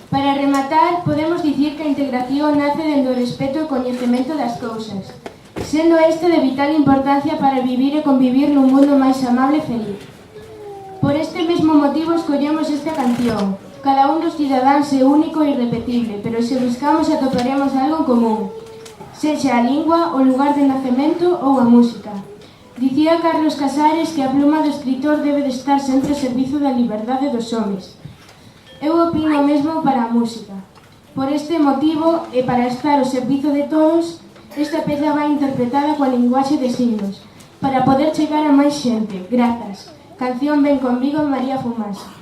Para rematar, podemos dicir que a integración nace dende o respeto e coñecemento das cousas, sendo este de vital importancia para vivir e convivir nun mundo máis amable e feliz. Por este mesmo motivo escollemos esta canción. Cada un dos cidadáns é único e irrepetible, pero se buscamos atoparemos algo en común, sexa a lingua, o lugar de nacemento ou a música. Dicía Carlos Casares que a pluma do escritor debe de estar sempre ao servizo da liberdade dos homes. Eu opino o mesmo para a música. Por este motivo, e para estar ao servizo de todos, esta peza vai interpretada coa linguaxe de signos, para poder chegar a máis xente. Grazas. Canción Ven Conmigo, María Fumasa.